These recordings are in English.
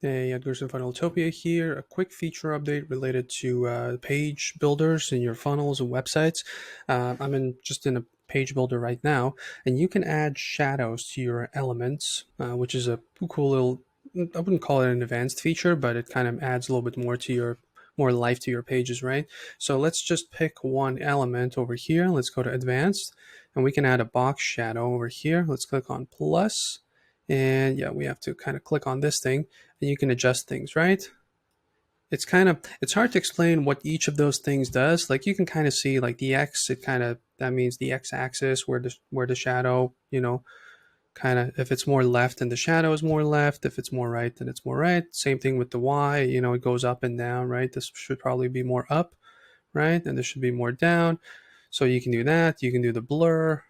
Hey, Edgar's in Funneltopia here. A quick feature update related to page builders in your funnels and websites. Just in a page builder right now, and you can add shadows to your elements, which is a cool little. I wouldn't call it an advanced feature, but it kind of adds a little bit more life to your pages, right? So let's just pick one element over here. Let's go to advanced, and we can add a box shadow over here. Let's click on plus, and yeah, we have to kind of click on this thing and you can adjust things, right? It's hard to explain what each of those things does. Like you can kind of see like the X, that means the X axis where the shadow, kind of if it's more left then the shadow is more left. If it's more right, then it's more right. Same thing with the Y, it goes up and down, right? This should probably be more up, right? And this should be more down. So you can do that. You can do the blur,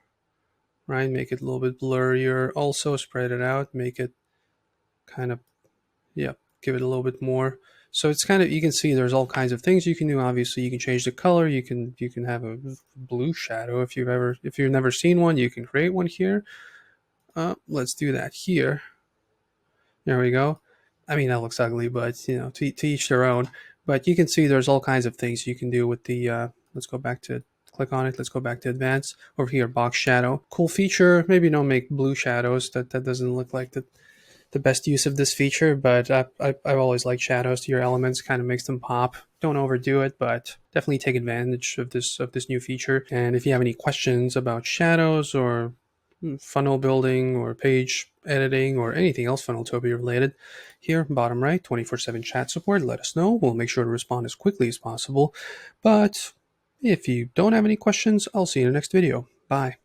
right? Make it a little bit blurrier. Also spread it out, make it kind of yeah, give it a little bit more. So it's kind of, you can see there's all kinds of things you can do. Obviously you can change the color. You can have a blue shadow. If you've never seen one, you can create one here. Let's do that here. There we go. I mean, that looks ugly, but to each their own. But you can see there's all kinds of things you can do with the, let's go back to, click on it. Let's go back to advanced. Over here, box shadow. Cool feature. Maybe don't make blue shadows. That doesn't look like the best use of this feature, but I've always liked shadows to your elements. Kind of makes them pop. Don't overdo it, but definitely take advantage of this new feature. And if you have any questions about shadows or funnel building or page editing or anything else Funneltopia related, here bottom right, 24/7 chat support. Let us know. We'll make sure to respond as quickly as possible. But if you don't have any questions, I'll see you in the next video. Bye.